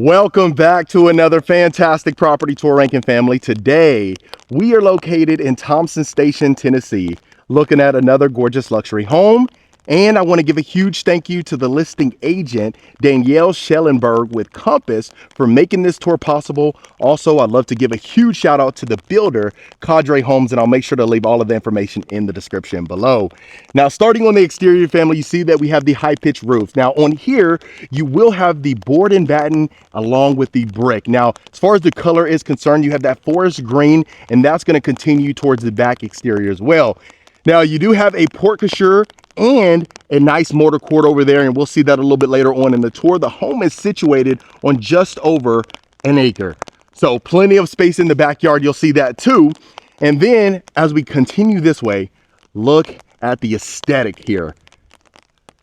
Welcome back to another fantastic property tour, Rankin family. Today, we are located in Thompsons Station, Tennessee, looking at another gorgeous luxury home. And I want to give a huge thank you to the listing agent, Danielle Schellenberg with Compass, for making this tour possible. Also, I'd love to give a huge shout out to the builder, Cadre, and I'll make sure to leave all of the information in the description below. Now, starting on the exterior, family, you see that we have the high-pitched roof. Now, on here, you will have the board and batten along with the brick. Now, as far as the color is concerned, you have that forest green, and that's going to continue towards the back exterior as well. Now, you do have a porte-cochere and a nice mortar court over there, and we'll see that a little bit later on in the tour. The home is situated on just over an acre, so plenty of space in the backyard. You'll see that too. And then as we continue this way, look at the aesthetic here.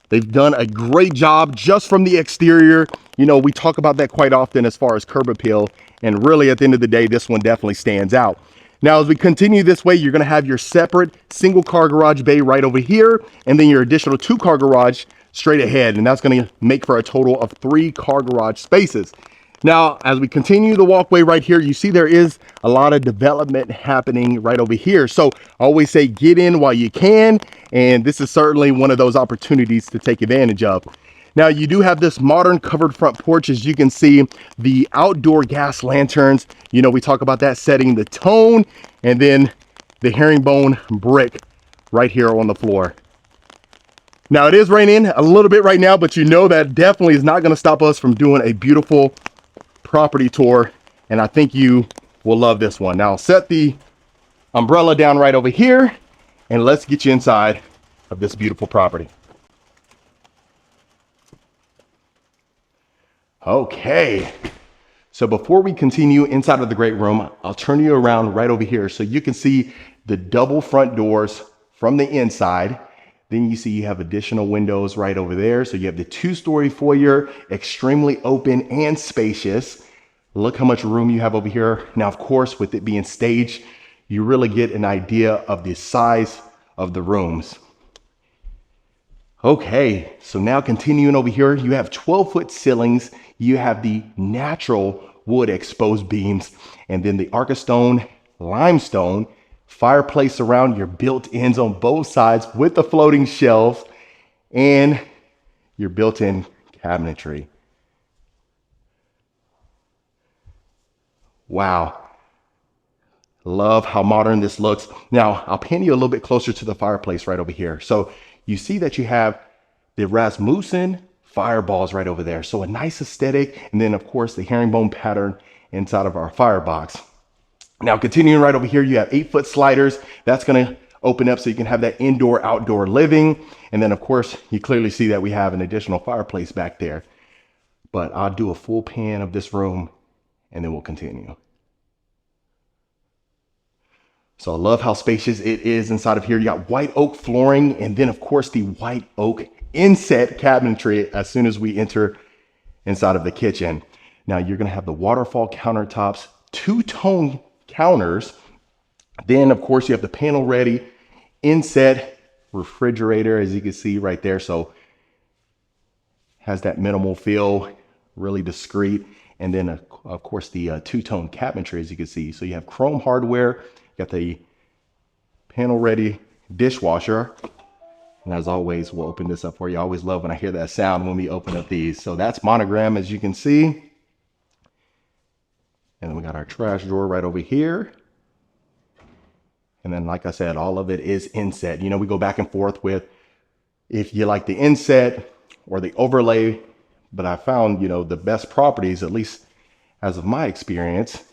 They've done a great job just from the exterior. You know, we talk about that quite often as far as curb appeal, and really at the end of the day, this one definitely stands out. Now, as we continue this way, you're going to have your separate single car garage bay right over here, and then your additional 2-car garage straight ahead. And that's going to make for a total of 3 car garage spaces. Now, as we continue the walkway right here, you see there is a lot of development happening right over here. So I always say get in while you can. And this is certainly one of those opportunities to take advantage of. Now, you do have this modern covered front porch. As you can see, the outdoor gas lanterns, you know, we talk about that setting the tone, and then the herringbone brick right here on the floor. Now, it is raining a little bit right now, but you know that definitely is not going to stop us from doing a beautiful property tour, and I think you will love this one. Now, I'll set the umbrella down right over here, and let's get you inside of this beautiful property. Okay, so before we continue inside of the great room, I'll turn you around right over here so you can see the double front doors from the inside. Then you see you have additional windows right over there. So you have the 2-story foyer, extremely open and spacious. Look how much room you have over here. Now, of course, with it being staged, you really get an idea of the size of the rooms. Okay, so now continuing over here, you have 12-foot ceilings. You have the natural wood exposed beams, and then the Archistone limestone fireplace around your built-ins on both sides with the floating shelves and your built-in cabinetry. Wow. Love how modern this looks. Now, I'll pan you a little bit closer to the fireplace right over here. So you see that you have the Rasmussen fireballs right over there. So a nice aesthetic. And then of course the herringbone pattern inside of our firebox. Now, continuing right over here, you have 8-foot sliders. That's going to open up so you can have that indoor outdoor living. And then of course you clearly see that we have an additional fireplace back there, but I'll do a full pan of this room and then we'll continue. So I love how spacious it is inside of here. You got white oak flooring, and then of course the white oak inset cabinetry as soon as we enter inside of the kitchen. Now you're going to have the waterfall countertops, 2-tone counters. Then of course you have the panel ready inset refrigerator, as you can see right there. So has that minimal feel, really discreet. And then of course the 2-tone cabinetry, as you can see. So you have chrome hardware, you got the panel ready dishwasher. And as always, we'll open this up for you. I always love when I hear that sound when we open up these. So that's monogram, as you can see. And then we got our trash drawer right over here. And then, like I said, all of it is inset. You know, we go back and forth with if you like the inset or the overlay. But I found, you know, the best properties, at least as of my experience,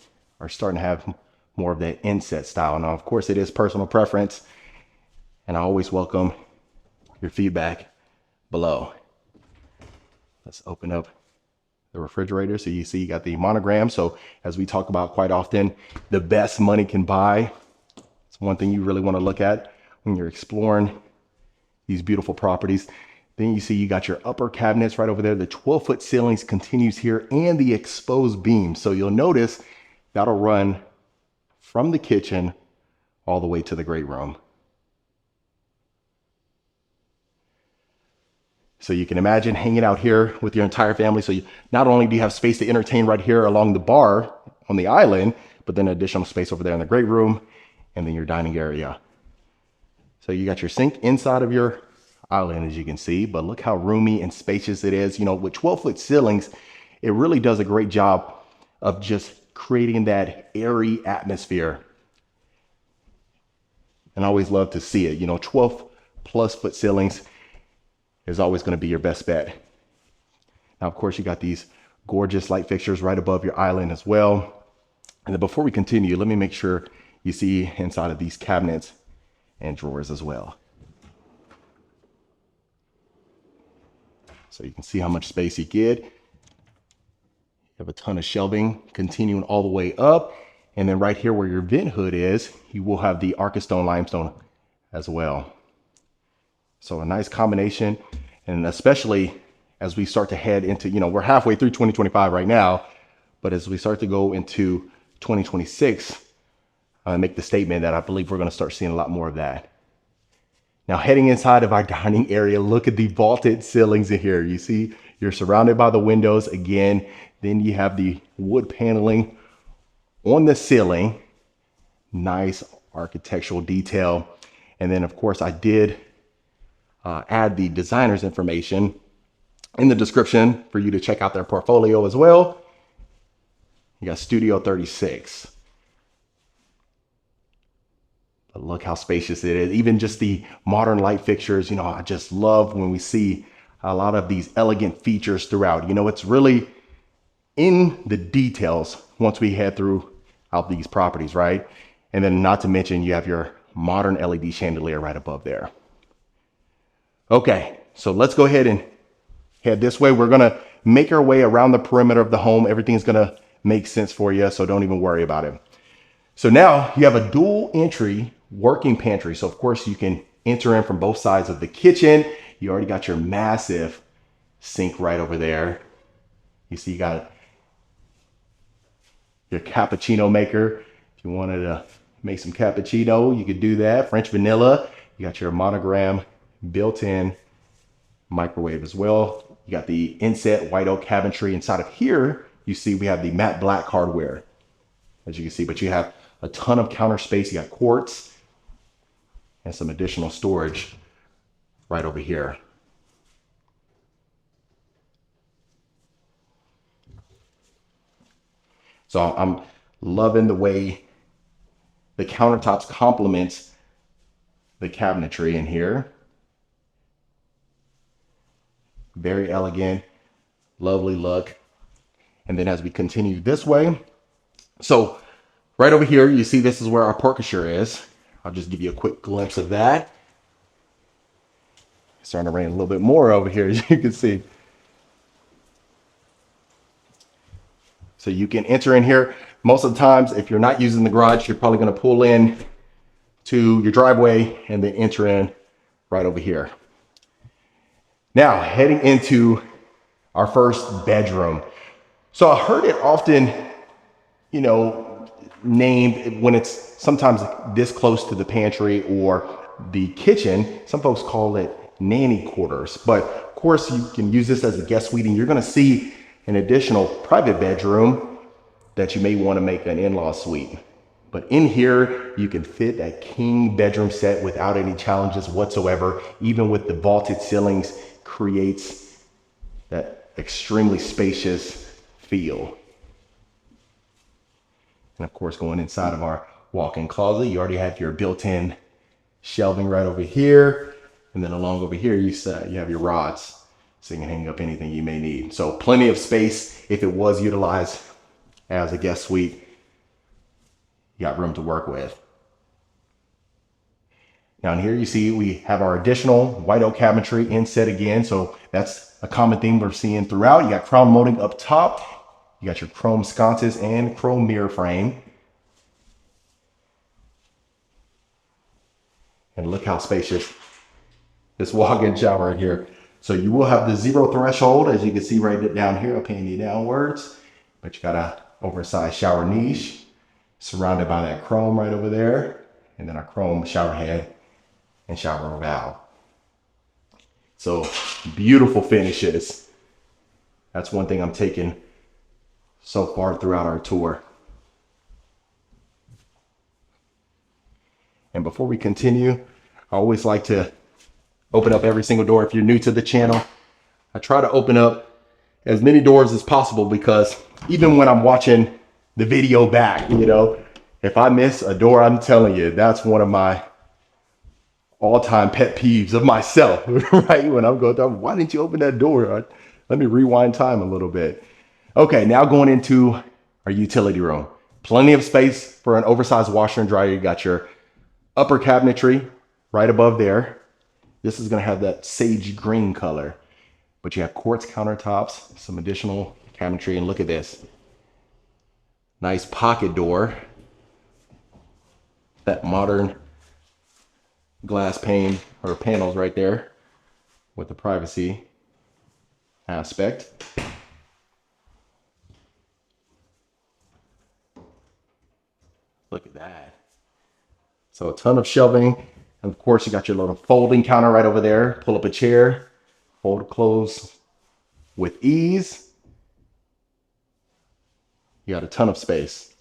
are starting to have more of that inset style. Now, of course, it is personal preference. And I always welcome your feedback below. Let's open up the refrigerator. So you see you got the monogram. So as we talk about quite often, the best money can buy. It's one thing you really want to look at when you're exploring these beautiful properties. Then you see you got your upper cabinets right over there. The 12-foot ceilings continues here, and the exposed beams. So you'll notice that'll run from the kitchen all the way to the great room. So you can imagine hanging out here with your entire family. So not only do you have space to entertain right here along the bar on the island, but then additional space over there in the great room and then your dining area. So you got your sink inside of your island, as you can see, but look how roomy and spacious it is. You know, with 12-foot ceilings, it really does a great job of just creating that airy atmosphere. And I always love to see it. You know, 12+ foot ceilings is always going to be your best bet. Now, of course, you got these gorgeous light fixtures right above your island as well. And then before we continue, let me make sure you see inside of these cabinets and drawers as well. So you can see how much space you get. You have a ton of shelving continuing all the way up. And then right here where your vent hood is, you will have the Archistone limestone as well. So a nice combination, and especially as we start to head into, you know, we're halfway through 2025 right now, but as we start to go into 2026, I make the statement that I believe we're going to start seeing a lot more of that. Now, heading inside of our dining area, look at the vaulted ceilings in here. You see, you're surrounded by the windows again. Then you have the wood paneling on the ceiling. Nice architectural detail. And then, of course, I did add the designer's information in the description for you to check out their portfolio as well. You got Studio 36. But look how spacious it is. Even just the modern light fixtures, you know, I just love when we see a lot of these elegant features throughout. You know, it's really in the details once we head throughout these properties, right? And then not to mention you have your modern LED chandelier right above there. Okay, so let's go ahead and head this way. We're gonna make our way around the perimeter of the home. Everything's gonna make sense for you, so don't even worry about it. So now you have a dual entry working pantry. So of course you can enter in from both sides of the kitchen. You already got your massive sink right over there. You see you got your cappuccino maker. If you wanted to make some cappuccino, you could do that. French vanilla. You got your monogram built-in microwave as well. You got the inset white oak cabinetry. Inside of here, you see we have the matte black hardware, as you can see, but you have a ton of counter space. You got quartz and some additional storage right over here. So I'm loving the way the countertops complements the cabinetry in here. Very elegant, lovely look. And then as we continue this way, so right over here, you see this is where our portraiture is. I'll just give you a quick glimpse of that. It's starting to rain a little bit more over here, as you can see. So you can enter in here. Most of the times, if you're not using the garage, you're probably going to pull in to your driveway and then enter in right over here. Now, heading into our first bedroom. So I heard it often, you know, named when it's sometimes this close to the pantry or the kitchen. Some folks call it nanny quarters, but of course you can use this as a guest suite, and you're going to see an additional private bedroom that you may want to make an in-law suite. But in here, you can fit that king bedroom set without any challenges whatsoever. Even with the vaulted ceilings, creates that extremely spacious feel. And of course, going inside of our walk-in closet, you already have your built-in shelving right over here. And then along over here, you have your rods, so you can hang up anything you may need. So plenty of space if it was utilized as a guest suite. You got room to work with. Down here, you see we have our additional white oak cabinetry inset again. So that's a common theme we're seeing throughout. You got crown molding up top. You got your chrome sconces and chrome mirror frame. And look how spacious this walk-in shower in here. So you will have the zero threshold, as you can see right down here. I'll pan you downwards. But you got a oversized shower niche surrounded by that chrome right over there. And then a chrome shower head and shower valve. So beautiful finishes. That's one thing I'm taking so far throughout our tour. And before we continue, I always like to open up every single door. If you're new to the channel, I try to open up as many doors as possible, because even when I'm watching the video back, you know, if I miss a door, I'm telling you, that's one of my all-time pet peeves of myself, right? When I'm going through, why didn't you open that door? Let me rewind time a little bit. Okay, now going into our utility room. Plenty of space for an oversized washer and dryer. You got your upper cabinetry right above there. This is gonna have that sage green color, but you have quartz countertops, some additional cabinetry, and look at this. Nice pocket door. That modern glass pane or panels right there with the privacy aspect. Look at that. So a ton of shelving. And of course, you got your little folding counter right over there. Pull up a chair, fold close with ease. You got a ton of space.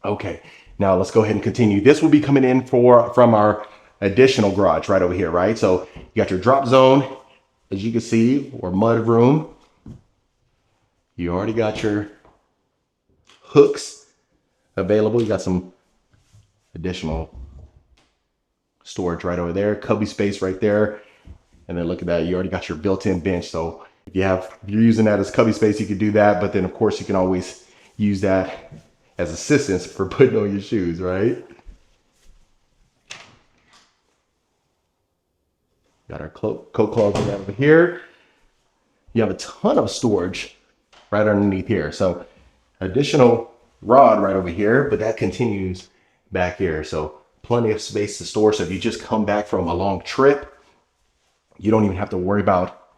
Okay, now let's go ahead and continue. This will be coming in from our additional garage right over here, right? So you got your drop zone, as you can see, or mud room. You already got your hooks available. You got some additional storage right over there, cubby space right there. And then look at that, you already got your built-in bench. So if you're using that as cubby space, you could do that. But then of course you can always use that as assistance for putting on your shoes, right? Got our coat closet right over here. You have a ton of storage right underneath here. So additional rod right over here, but that continues back here. So plenty of space to store. So if you just come back from a long trip, you don't even have to worry about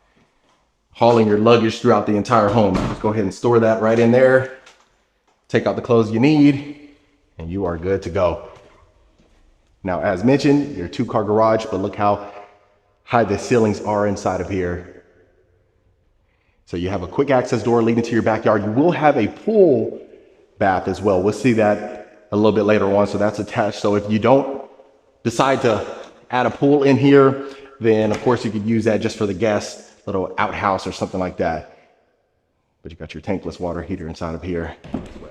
hauling your luggage throughout the entire home. Just go ahead and store that right in there. Take out the clothes you need, and you are good to go. Now, as mentioned, your 2-car garage, but look how high the ceilings are inside of here. So you have a quick access door leading to your backyard. You will have a pool bath as well. We'll see that a little bit later on. So that's attached. So if you don't decide to add a pool in here, then of course you could use that just for the guests, little outhouse or something like that. But you got your tankless water heater inside of here as well.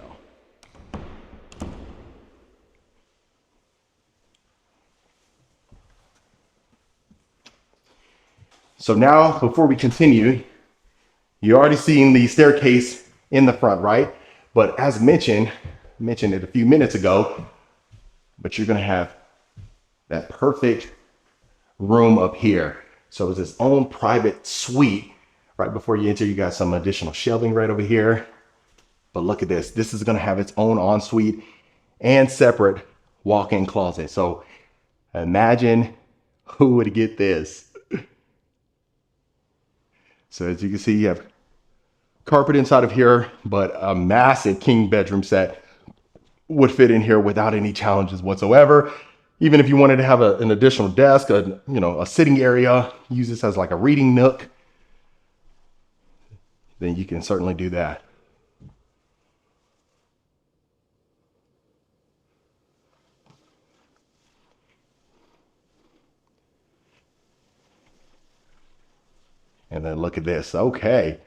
So now, before we continue, you already seen the staircase in the front, right? But as mentioned it a few minutes ago, but you're gonna have that perfect room up here. So it's its own private suite. Right before you enter, you got some additional shelving right over here. But look at this. This is gonna have its own ensuite and separate walk-in closet. So imagine who would get this. So as you can see, you have carpet inside of here, but a massive king bedroom set would fit in here without any challenges whatsoever. Even if you wanted to have an additional desk, a sitting area, use this as like a reading nook, then you can certainly do that. And then look at this. Okay.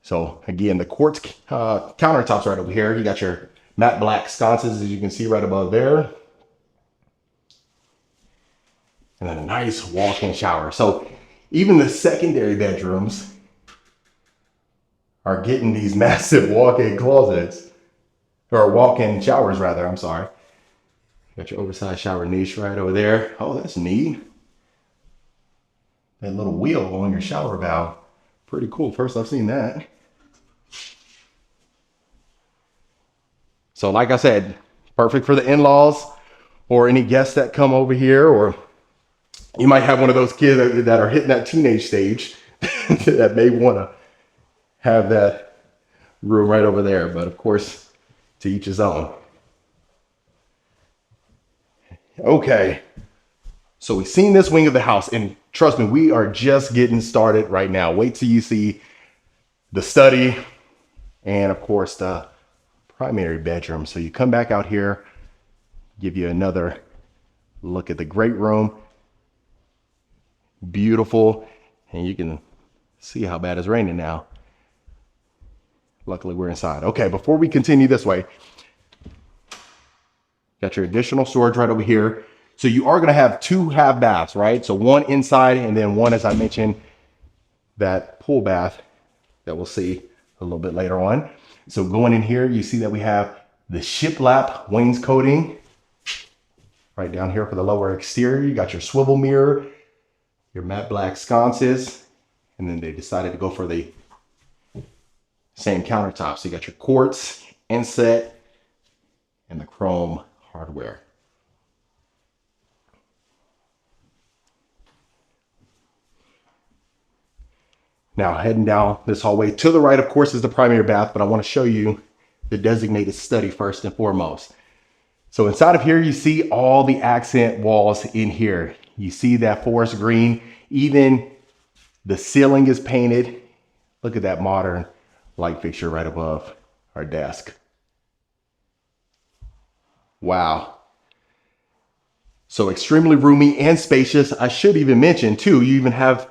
So again, the quartz countertops right over here. You got your matte black sconces, as you can see right above there. And then a nice walk-in shower. So even the secondary bedrooms are getting these massive walk-in closets, or walk-in showers rather, I'm sorry. Got your oversized shower niche right over there. Oh, that's neat. That little wheel on your shower valve. Pretty cool. First I've seen that. So like I said, perfect for the in-laws or any guests that come over here, or you might have one of those kids that are hitting that teenage stage that may want to have that room right over there. But of course, to each his own. Okay. So we've seen this wing of the house, and trust me, we are just getting started right now. Wait till you see the study and of course the primary bedroom. So you come back out here, give you another look at the great room. Beautiful. And you can see how bad it's raining now. Luckily we're inside. Okay, before we continue this way, got your additional storage right over here. So you are gonna have two half baths, right? So one inside and then one, as I mentioned, that pool bath that we'll see a little bit later on. So going in here, you see that we have the shiplap wainscoting right down here for the lower exterior. You got your swivel mirror, your matte black sconces, and then they decided to go for the same countertop. So you got your quartz inset and the chrome hardware. Now heading down this hallway to the right, of course, is the primary bath, but I want to show you the designated study first and foremost. So inside of here, you see all the accent walls in here. You see that forest green, even the ceiling is painted. Look at that modern light fixture right above our desk. Wow. So extremely roomy and spacious. I should even mention too, you even have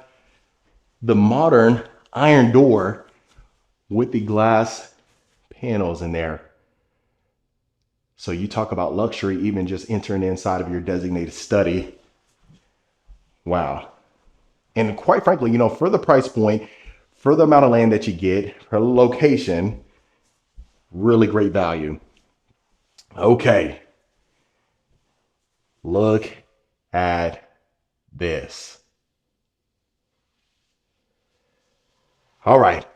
the modern iron door with the glass panels in there. So you talk about luxury, even just entering inside of your designated study. Wow. And quite frankly, you know, for the price point, for the amount of land that you get, for the location, really great value. Okay. Look at this. All right.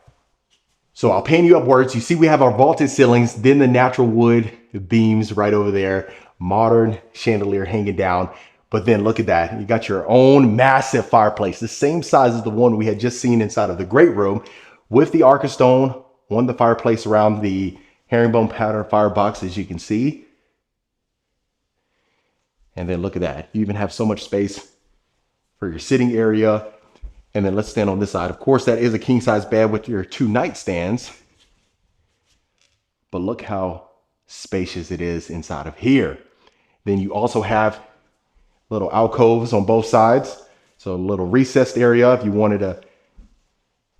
So I'll pan you upwards. You see we have our vaulted ceilings, then the natural wood beams right over there, modern chandelier hanging down. But then look at that. You got your own massive fireplace, the same size as the one we had just seen inside of the great room, with the Arca stone on the fireplace around the herringbone pattern firebox, as you can see. And then look at that. You even have so much space for your sitting area. And then let's stand on this side. Of course, that is a king size bed with your two nightstands. But look how spacious it is inside of here. Then you also have little alcoves on both sides. So a little recessed area if you wanted to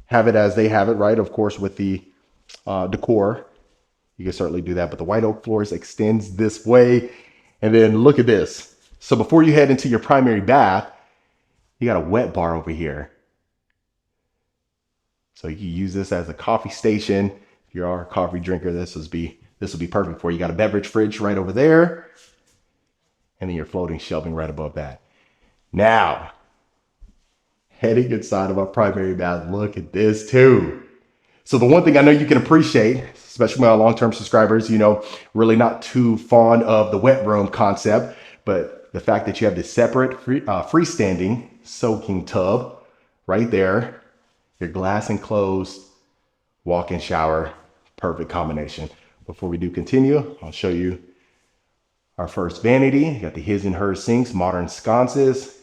have it as they have it, right? Of course, with the decor, you can certainly do that. But the white oak floors extends this way. And then look at this. So before you head into your primary bath, you got a wet bar over here. So you can use this as a coffee station. If you are a coffee drinker, this will be perfect for you. You got a beverage fridge right over there. And then your floating shelving right above that. Now, heading inside of our primary bath, look at this too. So the one thing I know you can appreciate, especially my long-term subscribers, you know, really not too fond of the wet room concept, but the fact that you have this separate freestanding soaking tub right there, your glass enclosed walk-in shower, perfect combination. Before we do continue, I'll show you our first vanity. You got the his and hers sinks, modern sconces.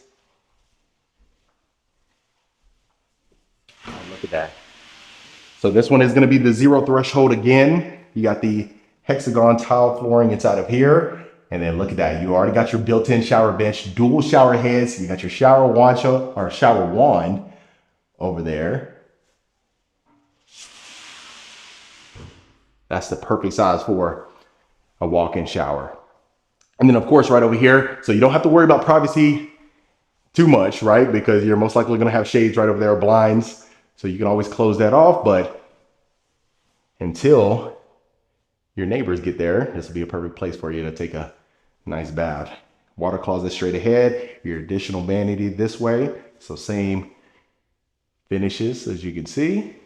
Oh, look at that. So this one is going to be the zero threshold again. You got the hexagon tile flooring inside of here. And then look at that. You already got your built-in shower bench, dual shower heads. You got your shower wand over there. That's the perfect size for a walk-in shower. And then of course, right over here, so you don't have to worry about privacy too much, right? Because you're most likely gonna have shades right over there, blinds. So you can always close that off, but until your neighbors get there, this will be a perfect place for you to take a nice bath. Water closet straight ahead, your additional vanity this way. So same finishes as you can see.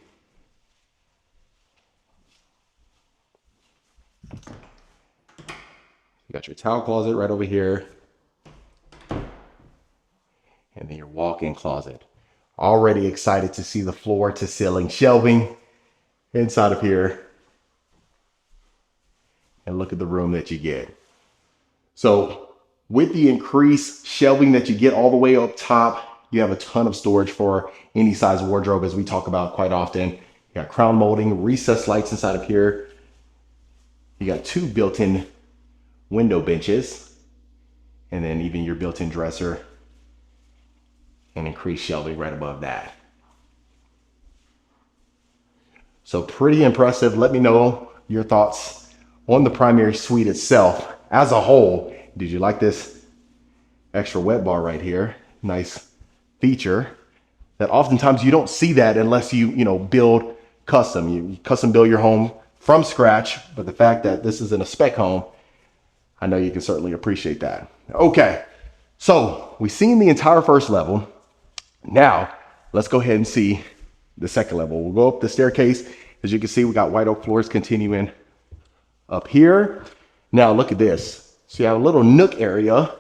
You got your towel closet right over here. And then your walk-in closet. Already excited to see the floor to ceiling shelving inside of here. And look at the room that you get. So With the increased shelving that you get all the way up top, you have a ton of storage for any size wardrobe, as we talk about quite often. You got crown molding, recessed lights inside of here. You got 2 built-in window benches, and then even your built-in dresser and increased shelving right above that. So pretty impressive. Let me know your thoughts on the primary suite itself as a whole. Did you like this extra wet bar right here? Nice feature that oftentimes you don't see that unless you build custom. You custom build your home from scratch, but the fact that this is in a spec home, I know you can certainly appreciate that. Okay, so we've seen the entire first level. Now let's go ahead and see the second level. We'll go up the staircase. As you can see, we got white oak floors continuing up here. Now look at this. So you have a little nook area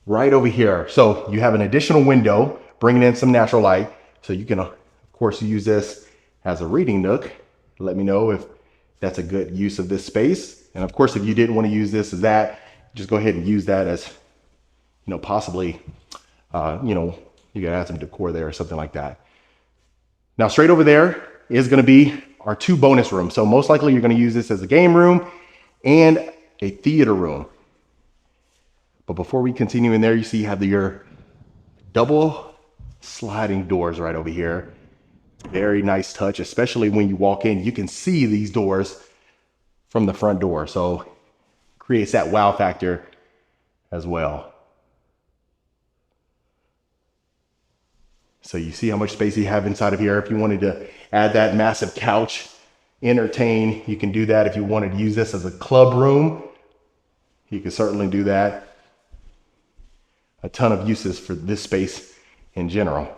right over here. So you have an additional window bringing in some natural light. So you can, of course, use this as a reading nook. Let me know if that's a good use of this space. And of course, if you didn't want to use this as that, just go ahead and use that as, possibly, you can add some decor there or something like that. Now, straight over there is going to be our 2 bonus rooms. So most likely you're going to use this as a game room and a theater room. But before we continue in there, you see you have your double sliding doors right over here. Very nice touch, especially when you walk in. You can see these doors from the front door. So creates that wow factor as well. So you see how much space you have inside of here. If you wanted to add that massive couch, entertain, you can do that. If you wanted to use this as a club room, you can certainly do that. A ton of uses for this space in general.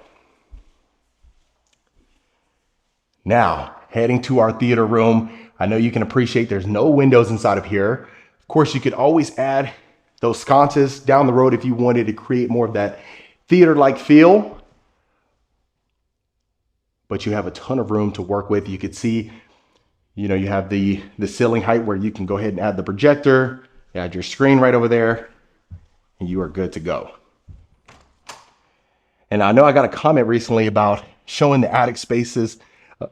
Now, heading to our theater room. I know you can appreciate there's no windows inside of here. Of course, you could always add those sconces down the road if you wanted to create more of that theater-like feel. But you have a ton of room to work with. You could see, you have the ceiling height where you can go ahead and add the projector, add your screen right over there, and you are good to go. And I know I got a comment recently about showing the attic spaces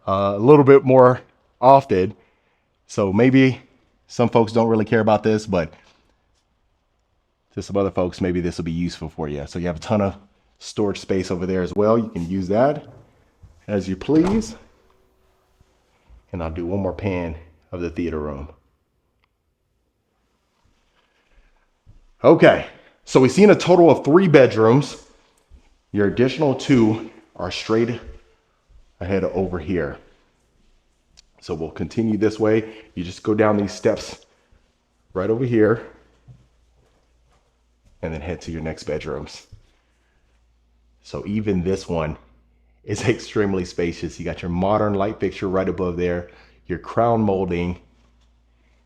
a little bit more often. So maybe some folks don't really care about this, but to some other folks, maybe this will be useful for you. So you have a ton of storage space over there as well. You can use that as you please. And I'll do one more pan of the theater room. Okay, so we've seen a total of 3 bedrooms. Your additional 2 are straight ahead over here. So we'll continue this way. You just go down these steps right over here and then head to your next bedrooms. So even this one is extremely spacious. You got your modern light fixture right above there, your crown molding,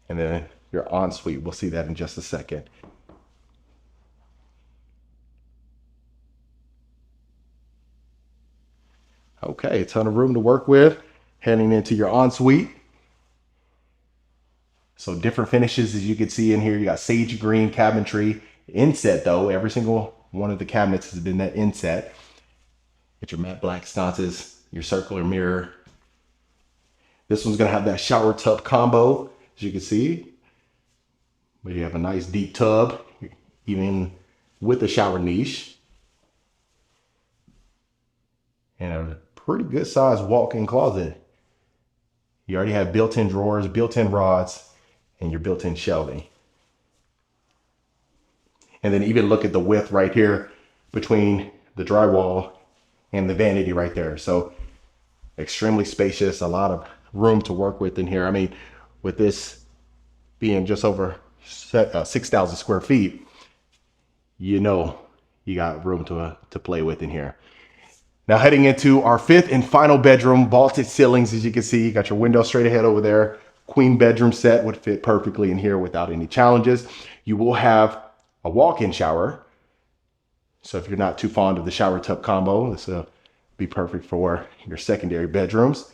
and then your ensuite. We'll see that in just a second. Okay, a ton of room to work with. Heading into your ensuite. So different finishes, as you can see in here. You got sage green cabinetry. Inset though, every single one of the cabinets has been that inset. Get your matte black sconces, your circular mirror. This one's gonna have that shower tub combo, as you can see. But you have a nice deep tub, even with the shower niche. And a pretty good sized walk-in closet. You already have built-in drawers, built-in rods, and your built-in shelving. And then even look at the width right here between the drywall and the vanity right there. So extremely spacious, a lot of room to work with in here. I mean, with this being just over 6,000 square feet, you got room to play with in here. Now heading into our 5th and final bedroom, vaulted ceilings, as you can see. You got your window straight ahead over there. Queen bedroom set would fit perfectly in here without any challenges. You will have a walk-in shower. So if you're not too fond of the shower tub combo, this will be perfect for your secondary bedrooms.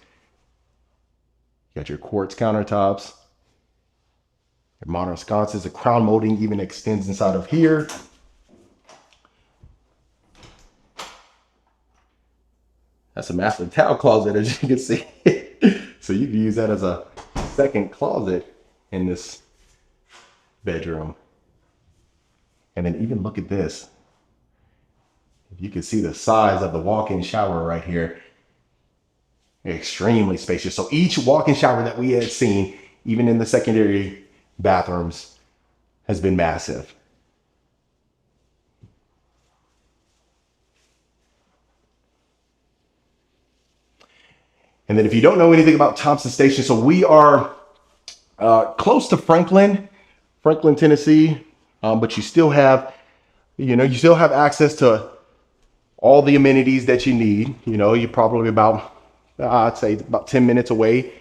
You got your quartz countertops, Modern sconces, the crown molding even extends inside of here. That's a massive towel closet, as you can see. So you can use that as a second closet in this bedroom. And then even look at this. If you can see the size of the walk-in shower right here. Extremely spacious. So each walk-in shower that we had seen, even in the secondary bathrooms, has been massive. And then if you don't know anything about Thompsons Station, so we are close to Franklin, Tennessee, but you still have, you still have access to all the amenities that you need. You're probably about, I'd say about 10 minutes away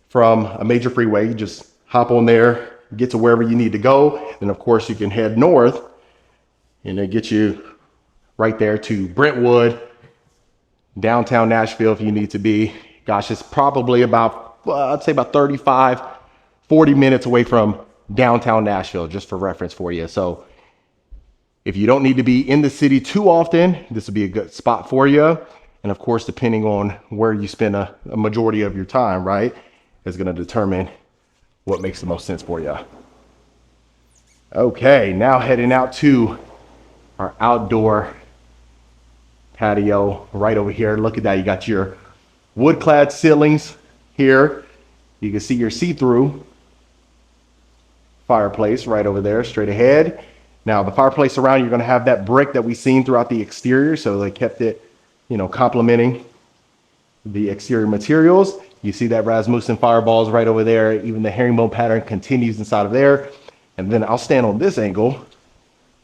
from a major freeway. You just hop on there, get to wherever you need to go. And of course you can head north and it gets you right there to Brentwood, downtown Nashville if you need to be. Gosh, it's probably about, I'd say about 35, 40 minutes away from downtown Nashville, just for reference for you. So if you don't need to be in the city too often, this would be a good spot for you. And of course, depending on where you spend a majority of your time, right, is going to determine what makes the most sense for you. Okay, now heading out to our outdoor patio right over here. Look at that. You got your wood-clad ceilings here. You can see your see-through fireplace right over there, straight ahead. Now, the fireplace around, you're going to have that brick that we've seen throughout the exterior. So they kept it, complementing the exterior materials. You see that Rasmussen fireballs right over there. Even the herringbone pattern continues inside of there. And then I'll stand on this angle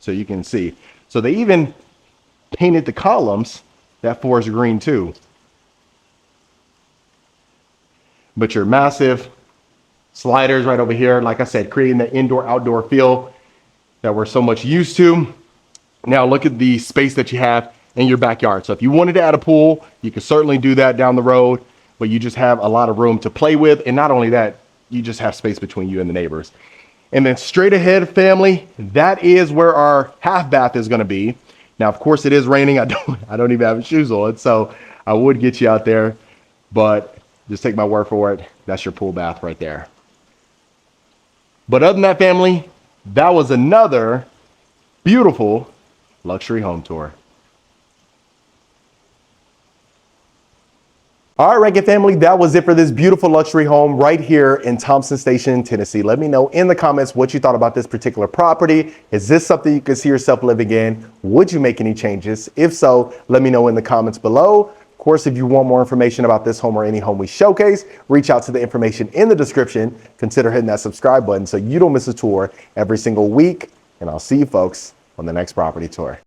so you can see. So they even painted the columns that forest green too. But your massive sliders right over here, like I said, creating the indoor-outdoor feel that we're so much used to. Now look at the space that you have in your backyard. So if you wanted to add a pool, you can certainly do that down the road, but you just have a lot of room to play with. And not only that, you just have space between you and the neighbors. And then straight ahead, family, that is where our half bath is going to be. Now, of course, it is raining. I don't even have shoes on, so I would get you out there, but just take my word for it. That's your pool bath right there. But other than that, family, that was another beautiful luxury home tour. All right, Rankin family, that was it for this beautiful luxury home right here in Thompsons Station, Tennessee. Let me know in the comments what you thought about this particular property. Is this something you could see yourself living in? Would you make any changes? If so, let me know in the comments below. Of course, if you want more information about this home or any home we showcase, reach out to the information in the description. Consider hitting that subscribe button so you don't miss a tour every single week. And I'll see you folks on the next property tour.